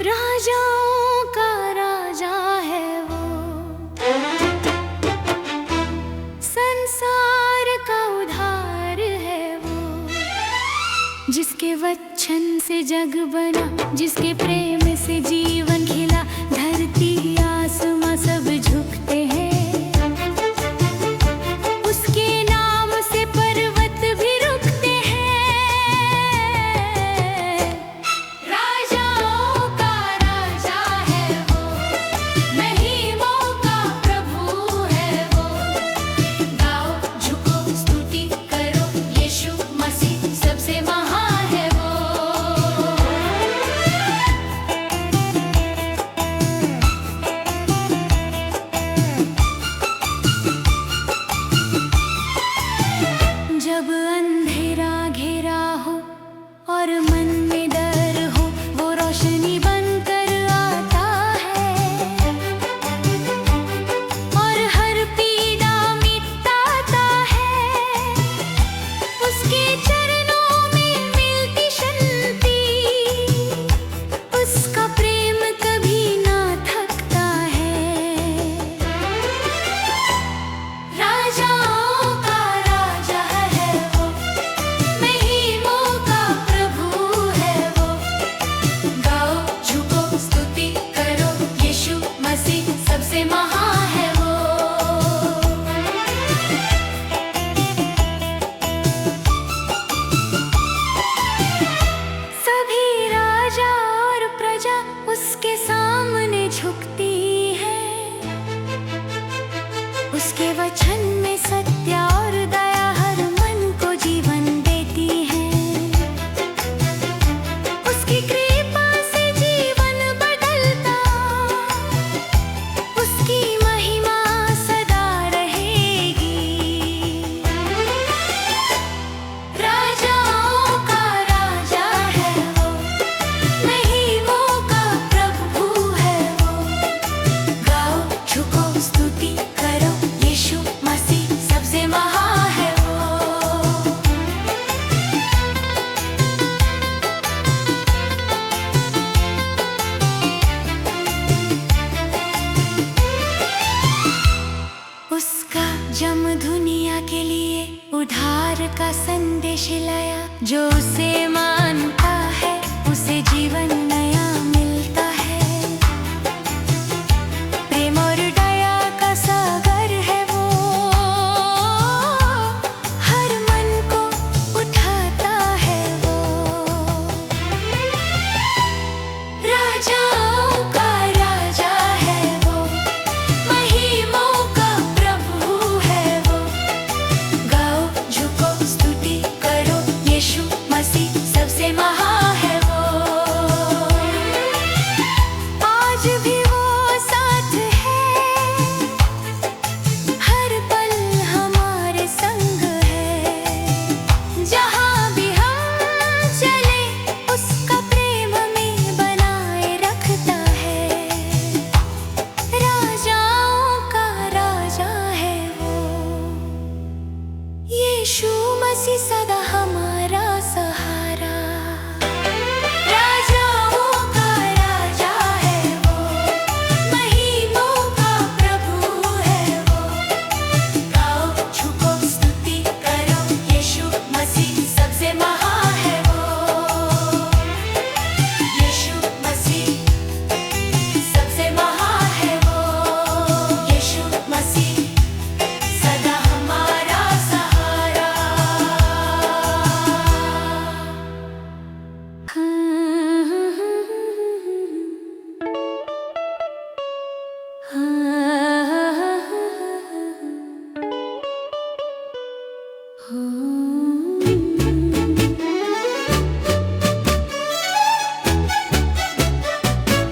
राजाओं का राजा है वो, संसार का उद्धार है वो, जिसके वचन से जग बना, जिसके प्रेम से जीवन खिला। धरती आसमां सब झुकते हैं, उसके नाम से पर्वत भी रुकते हैं। राजाओं का राजा है वो, महिमाओं का प्रभु है वो। गाओ, झुको, स्तुति करो, यीशु मसीह सबसे महान है वो। जब अंधेरा घेरा हो और मन में डर हो, वो रोशनी बनकर आता है और हर पीड़ा मिटाता है। उसके चरणों में मिलती शांति, उसका प्रेम कभी ना थकता है। राजाओं का राजा है वो, महिमाओं का प्रभु है वो। गाओ, झुको, स्तुति करो, यीशु मसीह सबसे महान है वो। सभी राजा और प्रजा उसके सामने झुकती है, उसके वचन में सत्य और दया हर मन को जीवन देती है। उसकी कृपा से जीवन बदलता, उसकी महिमा सदा रहेगी। राजाओं का राजा है वो, महिमाओं का प्रभु है वो। गाओ, झुको, स्तुति करो, यीशु मसीह सबसे महान है वो। उसका जम दुनिया के लिए उद्धार का संदेश लाया। जो उसे मानता है उसे जीवन नया मिलता है। प्रेम और दया का सागर है वो, हर मन को उठाता है वो। राजाओं का राजा है वो, महिमाओं का प्रभु है वो। गाओ, झुको, स्तुति करो, यीशु मसीह सबसे महान है वो। आज भी वो साथ है, हर पल हमारे संग है। जहाँ भी हम चले उसका प्रेम हमें बनाए रखता है। राजाओं का राजा है वो, यीशु मसीह सदा हमारा सहारा। राजाओं का राजा है वो, महिमाओं का प्रभु है वो। गाओ, झुको, स्तुति करो, यीशु मसीह सबसे महान है वो। यीशु मसीह सबसे महान है वो। यीशु मसीह सदा हमारा सहारा।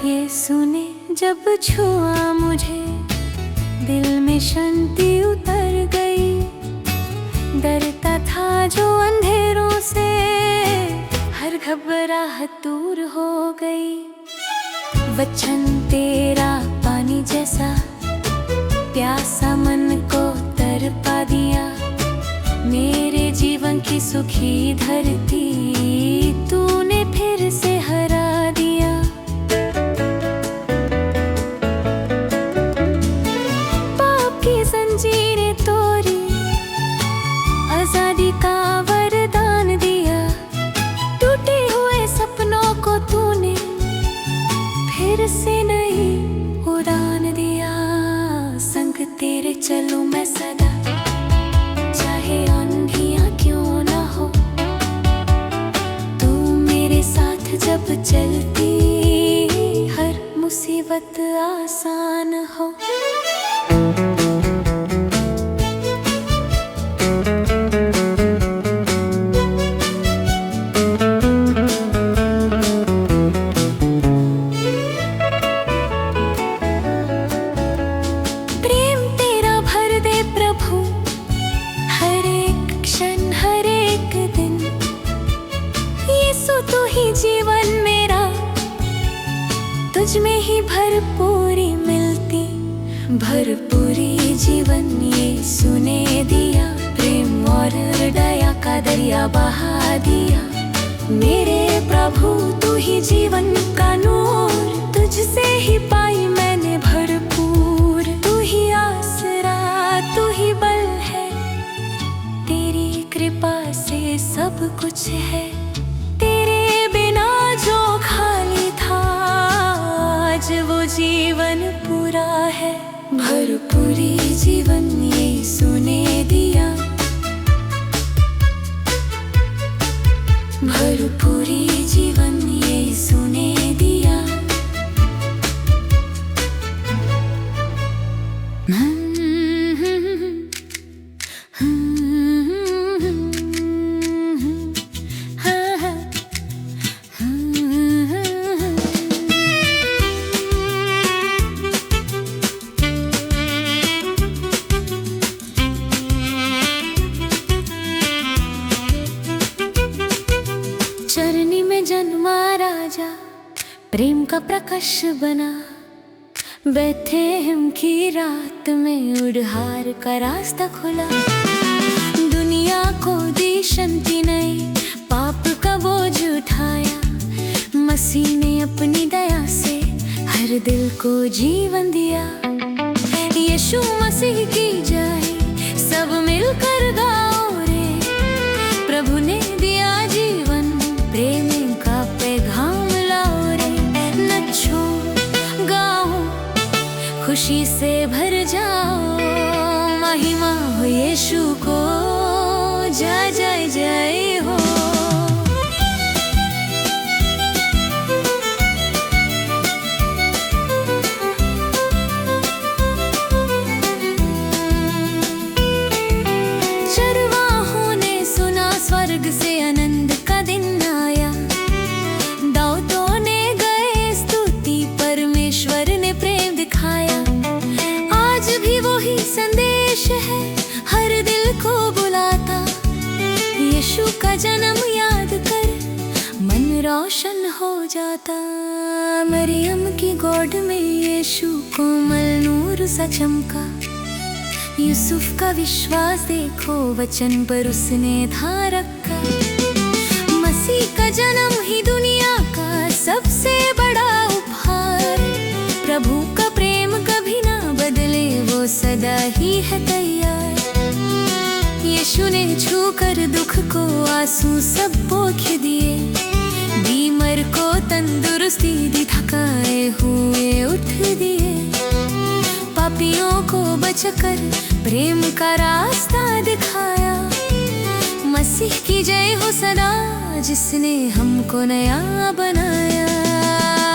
यीशु ने जब छुआ मुझे, दिल में शांति उतर गई। डरता था जो अंधेरों से, हर घबराहट दूर हो गई। वचन तेरा पानी जैसा प्यासा मन को तरपा दिया। मेरे जीवन की सुखी धरती तूने फिर से हरा दिया। फिर से नई उड़ान दिया। संग तेरे चलूं मैं सदा, चाहे आंधियां क्यों ना हो। तू मेरे साथ जब चलती, हर मुसीबत आसान हो। तू ही जीवन मेरा, तुझ में ही भरपूरी मिलती। भरपूरी जीवन यीशु ने दिया, प्रेम और दया का दरिया बहा दिया। मेरे प्रभु तू ही जीवन का नूर, तुझसे ही पाई मैंने भरपूर। तू ही आसरा, तू ही बल है, तेरी कृपा से सब कुछ है। वो जीवन पूरा है, भरपूरी जीवन यीशु ने दिया। भरपूरी जीवन यीशु ने दिया। चरनी में जन्मा राजा, प्रेम का प्रकाश बना। बेथलेहम की रात में उद्धार का रास्ता खुला। दुनिया को दी शांति नई, पाप का बोझ उठाया। मसीह ने अपनी दया से हर दिल को जीवन दिया। यीशु मसीह की जय, सब मिलकर गाओ रे। प्रभु ने दिया जीवन, प्रेम का पैगाम लाओ रे। नचो गाओ, खुशी से भर जाओ। महिमा हो यीशु को, जय जय जय हो। चरवाहों ने सुना स्वर्ग से आनंद का दिन आया। दाऊदों ने गए स्तुति, परमेश्वर ने प्रेम दिखाया। आज भी वही संदेश है, हर दिल को बुलाता। यीशु का जन्म याद कर, मन रोशन हो जाता। मरियम की गोद में यीशु कोमल नूर सा चमका। यूसुफ का विश्वास देखो, वचन पर उसने धार रखा। मसीह का जन्म ही दुनिया का सबसे बड़ा उपहार। प्रभु का प्रेम कभी ना बदले, वो सदा ही है तैयार। यीशु ने छूकर दुख को आंसू सब पोंछ दिए। बीमार को तंदुरुस्ती दी, थकाए हुए उठ दिए। पापियों को बचाकर प्रेम का रास्ता दिखाया। मसीह की जय हो सदा, जिसने हमको नया बनाया।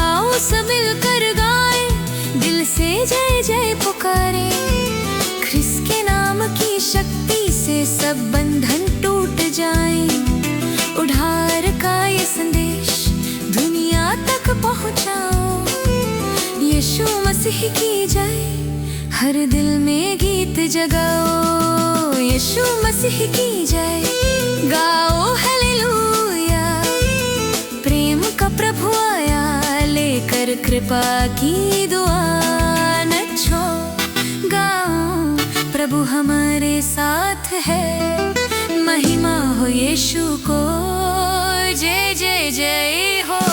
आओ सब मिलकर गाए, दिल से जय जय पुकारे। ख्रिस्त के नाम की शक्ति से सब बंधन टूट जाए। उद्धार का ये संदेश दुनिया तक पहुंचाओ। यीशु मसीह की जय, हर दिल में गीत जगाओ। यीशु मसीह की जय, गाओ हालेलुया। प्रेम का प्रभु आया, लेकर कृपा की दुआ। नचो गाओ, प्रभु हमारे साथ है। महिमा हो यीशु को, जय जय जय हो।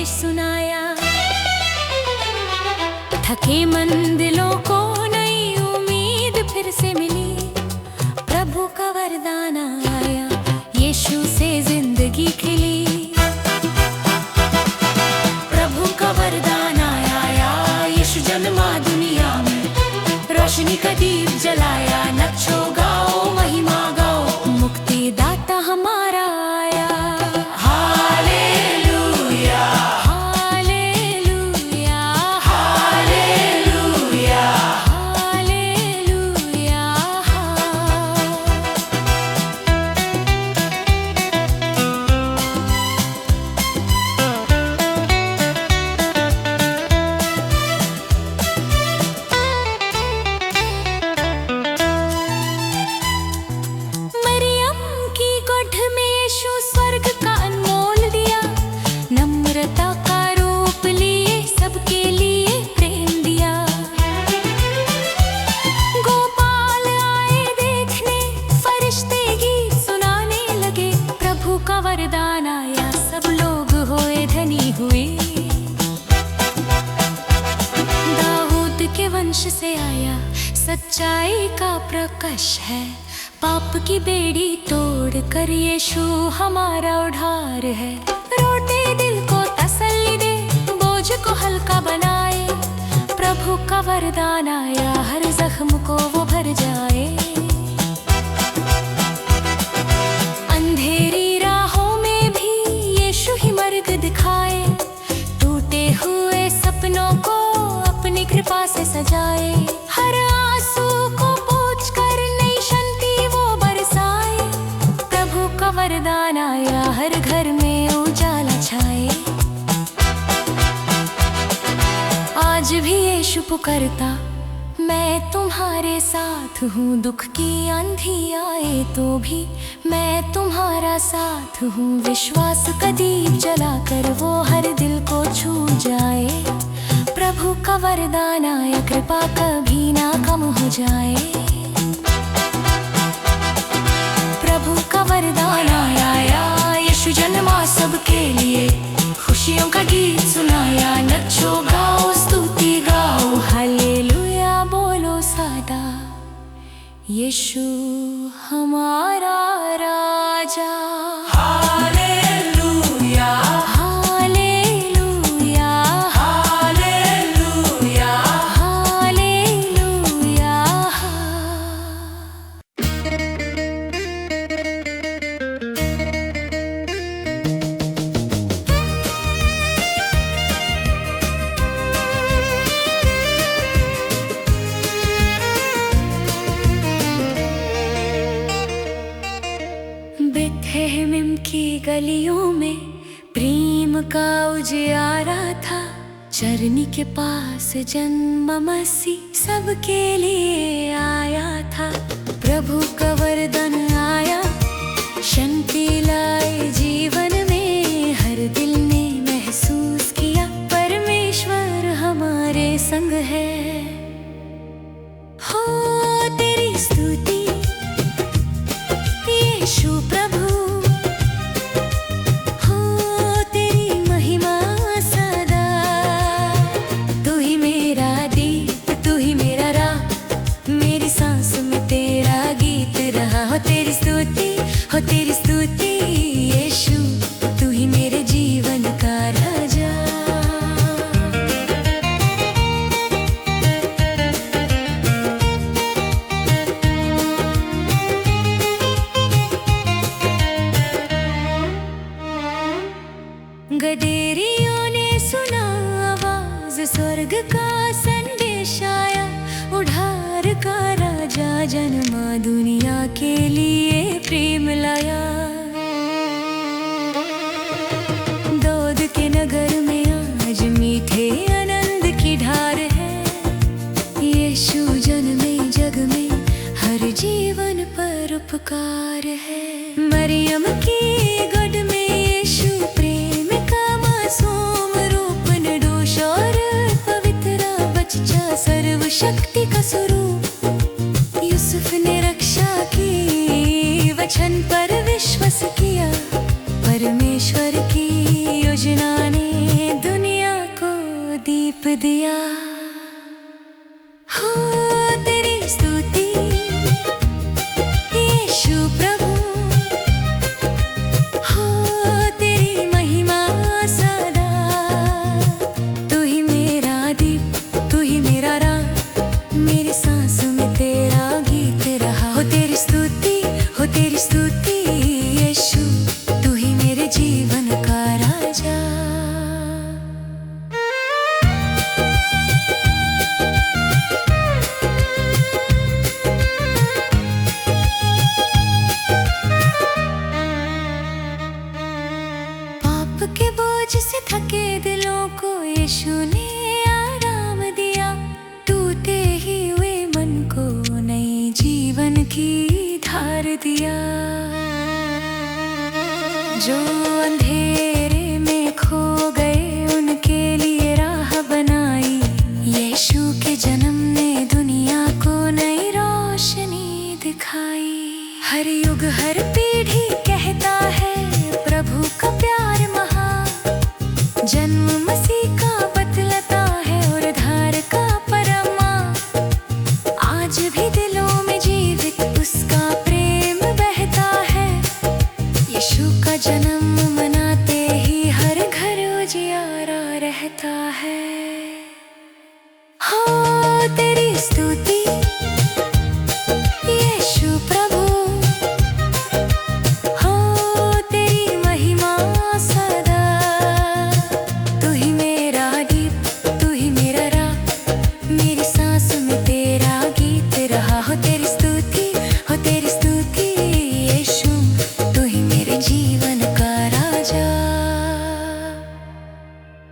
संदेश सुनाया। थके मन दिलों को नई उम्मीद फिर से मिली, प्रभु का वरदान आया, यीशु से जिंदगी खिली। प्रभु का वरदान आया, यीशु जन्मा दुनिया में, रोशनी का दीप जलाया। नचो गाओ महिमा गाओ, मुक्ति दाता हमारा आया। Hallelujah hallelujah hallelujah hallelujah. वरदान आया, सब लोग होए धनी हुए। दाऊद के वंश से आया, सच्चाई का प्रकाश है। पाप की बेड़ी तोड़ कर यीशु हमारा उद्धार है। रोटे दिल को तसल्ली दे, बोझ को हल्का बनाए। प्रभु का वरदान आया, हर जख्म को वो भर जाए। दिखाए, टूटे हुए सपनों को अपनी कृपा से सजाए। हर आंसू को पोंछ कर नई शांति वो बरसाए। प्रभु का वरदान आया, हर घर में उजाला छाए। आज भी यीशु पुकारता, मैं तुम्हारे साथ हूँ। दुख की आंधी आए तो भी मैं तुम्हारा साथ हूँ। विश्वास का दीप जलाकर वो हर दिल को छू जाए। प्रभु का वरदान आया, कृपा कभी ना कम हो जाए। प्रभु का वरदान आया, यीशु जन्मा सबके लिए, खुशियों का गीत सुनाया। नचो गाओ स्तुति गाओ, हालेलुया बोलो सदा, यीशु हमारा राजा। Hallelujah hallelujah hallelujah hallelujah. Bethlehem की गलियों में प्रेम का उजियारा था। चरनी के पास जन्म मसीह सबके लिए आया था। प्रभु का वरदान आया, शांति लाए जीवन में। हर दिल ने महसूस किया, परमेश्वर हमारे संग है। हो तेरी स्तुति यीशु प्रभु, हो तेरी महिमा सदा। तू ही मेरा दीप, तू ही मेरा राह, मेरी सांस में तेरा गीत रहा। हो तेरी स्तुति, हो तेरी स्तुति यीशु, तू ही मेरे जीवन का राजा। गडेरियों ने सुना आवाज, स्वर्ग का संदेश आया। उद्धार का राजा जन्मा, दुनिया के लिए प्रेम लाया। दूध के नगर में आज मीठे आनंद की धार है। यीशु जन्मे जग में, हर जीवन पर उपकार है। मरियम की गोद में यीशु प्रेम का मासूम रूप, निर्दोष और पवित्र बच्चा, सर्वशक्ति का स्वरूप। यूसुफ ने रक्षा की, वचन पर विश्वास किया। परमेश्वर की योजना ने दिया। हो तेरी स्तुति यीशु प्रभु, हो तेरी महिमा सदा। तू ही मेरा दीप, तू ही मेरा राह, मेरी सांसों में तेरा गीत रहा। हो तेरी स्तुति, हो तेरी स्तुति यीशु, तू ही मेरे जीवन का राजा। पाप के बोझ से थके दिलों को यीशु ने आराम दिया। टूटे ही हुए मन को नई जीवन की धार दिया। जो अंधेरे में खो गए उनके लिए राह बनाई। यीशु के जन्म ने दुनिया को नई रोशनी दिखाई। हर युग हर पीढ़ी कहता है प्रभु का प्यार महान। जन्म मसीह का बतलाता है और धार का परमा। आज भी दिलों में जीवित उसका प्रेम बहता है। यीशु का जन्म मनाते ही हर घर उजियारा रहता है। हो तेरी